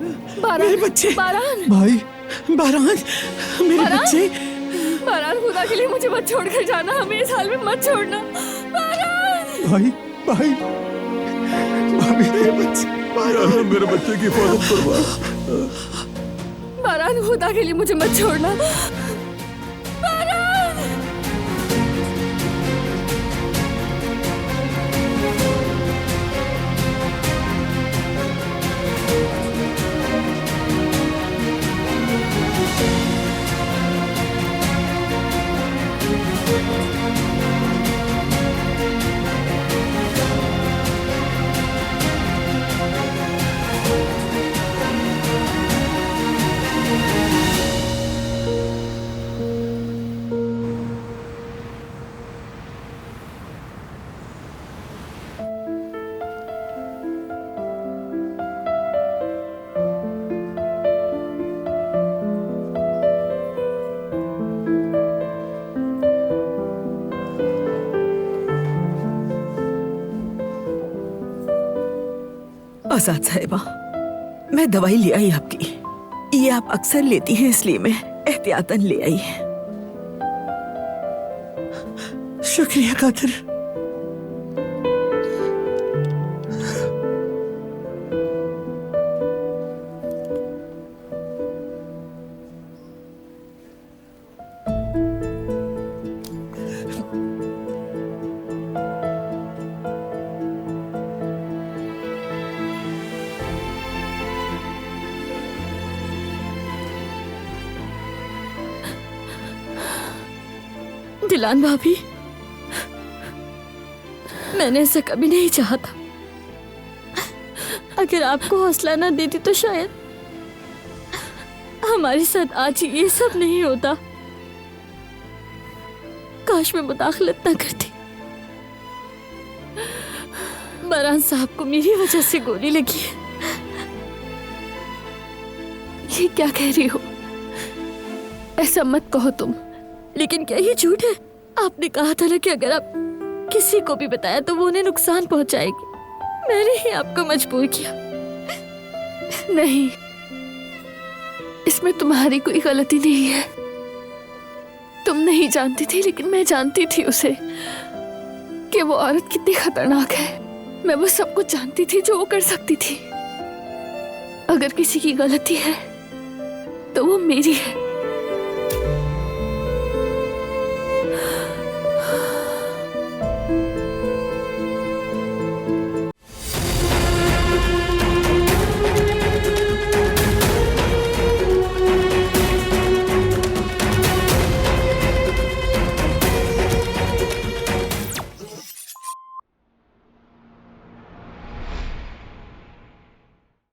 मेरे बच्चे। बारान, भाई बारान, मेरे बारान? बच्चे। बारान, खुदा के लिए मुझे मत छोड़कर जाना, हमें इस हाल में मत छोड़ना। बारान! भाई भाई भाभी, मेरे बच्चे। बारान, मेरे बच्चे की हिफाजत करवा। बारान, खुदा के लिए मुझे मत छोड़ना। आजाद साहिबा, मैं दवाई ले आई आपकी। ये आप अक्सर लेती हैं, इसलिए मैं एहतियातन ले आई। शुक्रिया कादर। दिलान भाभी, मैंने ऐसा कभी नहीं चाहा था। अगर आपको हौसला ना देती तो शायद हमारे साथ आज ये सब नहीं होता। काश मैं मुदाखलत ना करती। बारान साहब को मेरी वजह से गोली लगी है। ये क्या कह रही हो? ऐसा मत कहो तुम। लेकिन क्या ये झूठ है? आपने कहा था ना कि अगर आप किसी को भी बताया तो वो उन्हें नुकसान पहुंचाएगी। मैंने ही आपको मजबूर किया। नहीं, इसमें तुम्हारी कोई गलती नहीं है। तुम नहीं जानती थी, लेकिन मैं जानती थी उसे कि वो औरत कितनी खतरनाक है। मैं वो सब कुछ जानती थी जो वो कर सकती थी। अगर किसी की गलती है तो वो मेरी है।